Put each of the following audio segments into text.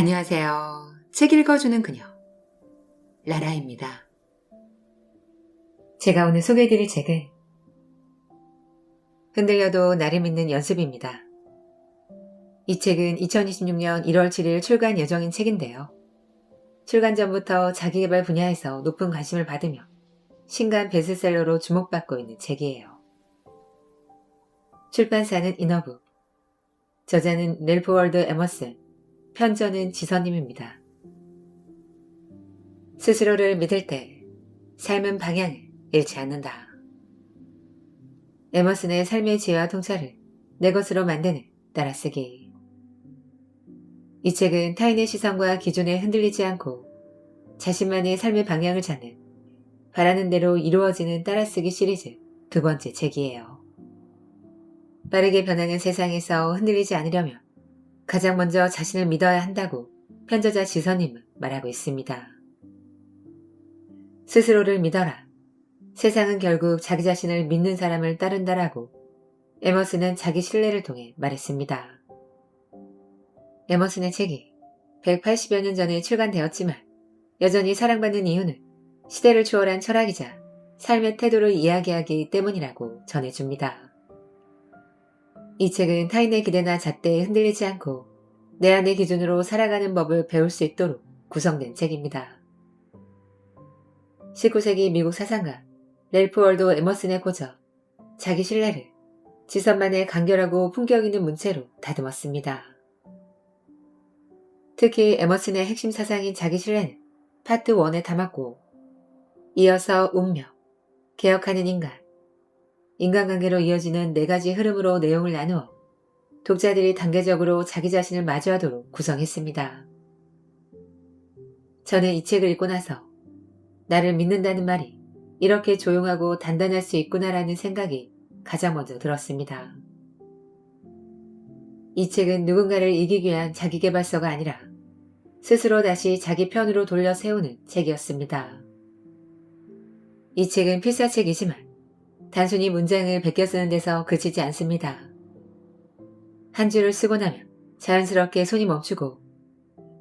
안녕하세요. 책 읽어주는 그녀, 라라입니다. 제가 오늘 소개해드릴 책은 흔들려도 나를 믿는 연습입니다. 이 책은 2026년 1월 7일 출간 예정인 책인데요. 출간 전부터 자기계발 분야에서 높은 관심을 받으며 신간 베스트셀러로 주목받고 있는 책이에요. 출판사는 이너북, 저자는 랠프 월도 에머슨, 편저는 지선님입니다. 스스로를 믿을 때 삶은 방향을 잃지 않는다. 에머슨의 삶의 지혜와 통찰을 내 것으로 만드는 따라쓰기. 이 책은 타인의 시선과 기준에 흔들리지 않고 자신만의 삶의 방향을 찾는 바라는 대로 이루어지는 따라쓰기 시리즈 두 번째 책이에요. 빠르게 변하는 세상에서 흔들리지 않으려면 가장 먼저 자신을 믿어야 한다고 편저자 지선님은 말하고 있습니다. 스스로를 믿어라. 세상은 결국 자기 자신을 믿는 사람을 따른다라고 에머슨은 자기 신뢰를 통해 말했습니다. 에머슨의 책이 180여 년 전에 출간되었지만 여전히 사랑받는 이유는 시대를 초월한 철학이자 삶의 태도를 이야기하기 때문이라고 전해줍니다. 이 책은 타인의 기대나 잣대에 흔들리지 않고 내 안의 기준으로 살아가는 법을 배울 수 있도록 구성된 책입니다. 19세기 미국 사상가 랠프 월도 에머슨의 고저, 자기 신뢰를 지선만의 간결하고 품격 있는 문체로 다듬었습니다. 특히 에머슨의 핵심 사상인 자기 신뢰는 파트 1에 담았고 이어서 운명, 개혁하는 인간, 인간관계로 이어지는 4가지 흐름으로 내용을 나누어 독자들이 단계적으로 자기 자신을 마주하도록 구성했습니다. 저는 이 책을 읽고 나서 나를 믿는다는 말이 이렇게 조용하고 단단할 수 있구나라는 생각이 가장 먼저 들었습니다. 이 책은 누군가를 이기기 위한 자기계발서가 아니라 스스로 다시 자기 편으로 돌려 세우는 책이었습니다. 이 책은 필사책이지만 단순히 문장을 베껴 쓰는 데서 그치지 않습니다. 한 줄을 쓰고 나면 자연스럽게 손이 멈추고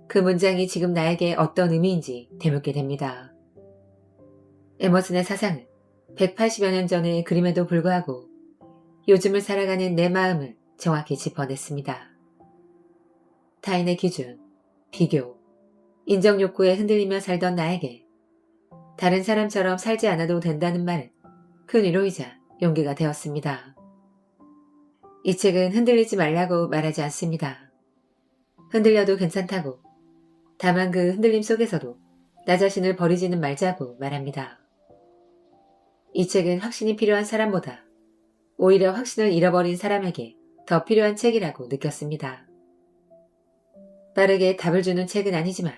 그 문장이 지금 나에게 어떤 의미인지 되묻게 됩니다. 에머슨의 사상은 180여 년 전의 그림에도 불구하고 요즘을 살아가는 내 마음을 정확히 짚어냈습니다. 타인의 기준, 비교, 인정 욕구에 흔들리며 살던 나에게 다른 사람처럼 살지 않아도 된다는 말은 큰 위로이자 용기가 되었습니다. 이 책은 흔들리지 말라고 말하지 않습니다. 흔들려도 괜찮다고, 다만 그 흔들림 속에서도 나 자신을 버리지는 말자고 말합니다. 이 책은 확신이 필요한 사람보다 오히려 확신을 잃어버린 사람에게 더 필요한 책이라고 느꼈습니다. 빠르게 답을 주는 책은 아니지만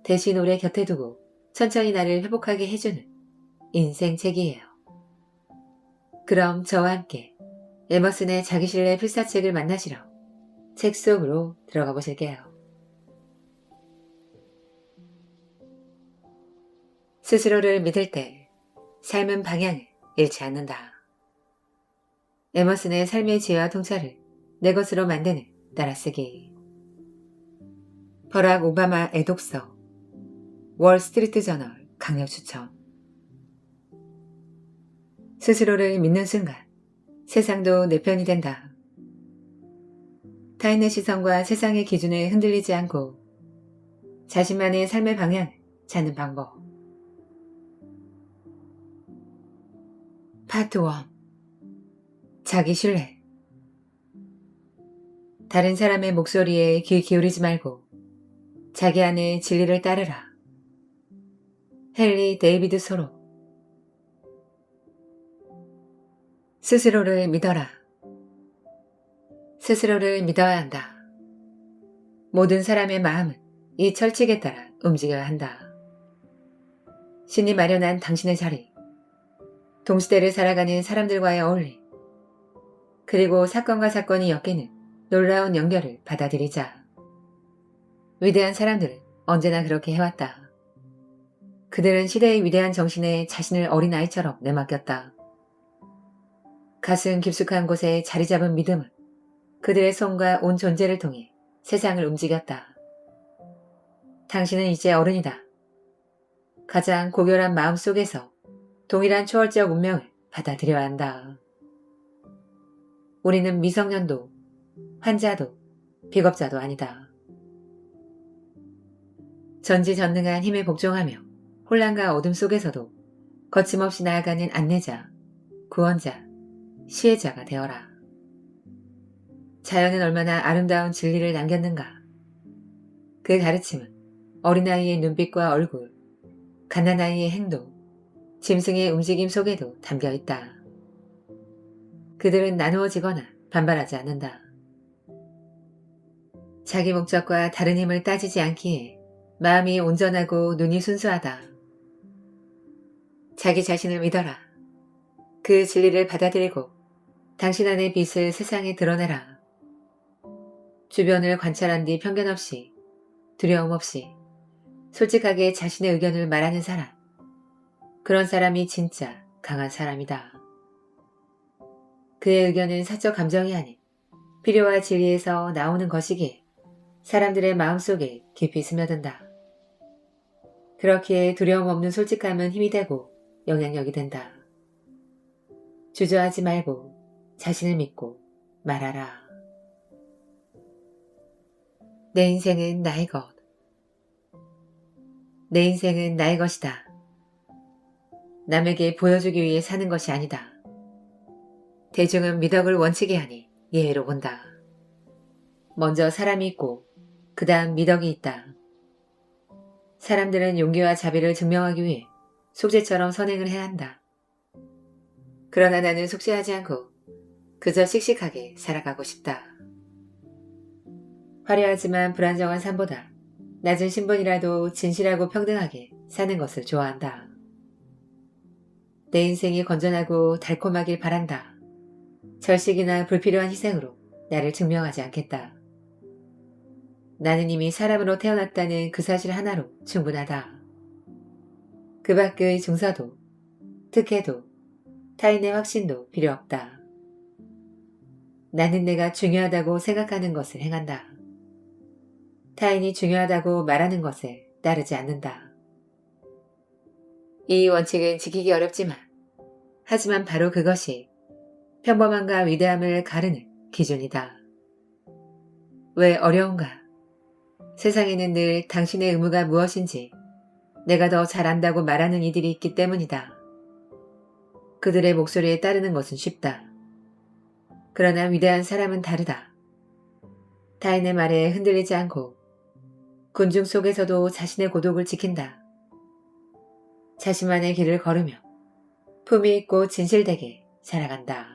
대신 오래 곁에 두고 천천히 나를 회복하게 해주는 인생 책이에요. 그럼 저와 함께 에머슨의 자기신뢰 필사책을 만나시러 책 속으로 들어가 보실게요. 스스로를 믿을 때 삶은 방향을 잃지 않는다. 에머슨의 삶의 지혜와 통찰을 내 것으로 만드는 따라쓰기. 버락 오바마 애독서, 월스트리트 저널 강력 추천. 스스로를 믿는 순간 세상도 내 편이 된다. 타인의 시선과 세상의 기준에 흔들리지 않고 자신만의 삶의 방향을 찾는 방법. 파트 1. 자기 신뢰. 다른 사람의 목소리에 귀 기울이지 말고 자기 안의 진리를 따르라. 헨리 데이비드 소로. 스스로를 믿어라. 스스로를 믿어야 한다. 모든 사람의 마음은 이 철칙에 따라 움직여야 한다. 신이 마련한 당신의 자리, 동시대를 살아가는 사람들과의 어울림, 그리고 사건과 사건이 엮이는 놀라운 연결을 받아들이자. 위대한 사람들은 언제나 그렇게 해왔다. 그들은 시대의 위대한 정신에 자신을 어린아이처럼 내맡겼다. 가슴 깊숙한 곳에 자리 잡은 믿음은 그들의 손과 온 존재를 통해 세상을 움직였다. 당신은 이제 어른이다. 가장 고결한 마음 속에서 동일한 초월적 운명을 받아들여야 한다. 우리는 미성년도, 환자도, 비겁자도 아니다. 전지전능한 힘에 복종하며 혼란과 어둠 속에서도 거침없이 나아가는 안내자, 구원자, 시혜자가 되어라. 자연은 얼마나 아름다운 진리를 남겼는가. 그 가르침은 어린아이의 눈빛과 얼굴, 갓난아이의 행동, 짐승의 움직임 속에도 담겨있다. 그들은 나누어지거나 반발하지 않는다. 자기 목적과 다른 힘을 따지지 않기에 마음이 온전하고 눈이 순수하다. 자기 자신을 믿어라. 그 진리를 받아들이고 당신 안의 빛을 세상에 드러내라. 주변을 관찰한 뒤 편견 없이, 두려움 없이 솔직하게 자신의 의견을 말하는 사람. 그런 사람이 진짜 강한 사람이다. 그의 의견은 사적 감정이 아닌 필요와 진리에서 나오는 것이기에 사람들의 마음속에 깊이 스며든다. 그렇기에 두려움 없는 솔직함은 힘이 되고 영향력이 된다. 주저하지 말고 자신을 믿고 말하라. 내 인생은 나의 것. 내 인생은 나의 것이다. 남에게 보여주기 위해 사는 것이 아니다. 대중은 미덕을 원칙이 아니 예외로 본다. 먼저 사람이 있고 그 다음 미덕이 있다. 사람들은 용기와 자비를 증명하기 위해 속죄처럼 선행을 해야 한다. 그러나 나는 속죄하지 않고 그저 씩씩하게 살아가고 싶다. 화려하지만 불안정한 삶보다 낮은 신분이라도 진실하고 평등하게 사는 것을 좋아한다. 내 인생이 건전하고 달콤하길 바란다. 절식이나 불필요한 희생으로 나를 증명하지 않겠다. 나는 이미 사람으로 태어났다는 그 사실 하나로 충분하다. 그 밖의 증서도, 특혜도, 타인의 확신도 필요 없다. 나는 내가 중요하다고 생각하는 것을 행한다. 타인이 중요하다고 말하는 것에 따르지 않는다. 이 원칙은 지키기 어렵지만, 하지만 바로 그것이 평범함과 위대함을 가르는 기준이다. 왜 어려운가? 세상에는 늘 당신의 의무가 무엇인지 내가 더 잘 안다고 말하는 이들이 있기 때문이다. 그들의 목소리에 따르는 것은 쉽다. 그러나 위대한 사람은 다르다. 타인의 말에 흔들리지 않고 군중 속에서도 자신의 고독을 지킨다. 자신만의 길을 걸으며 품위 있고 진실되게 살아간다.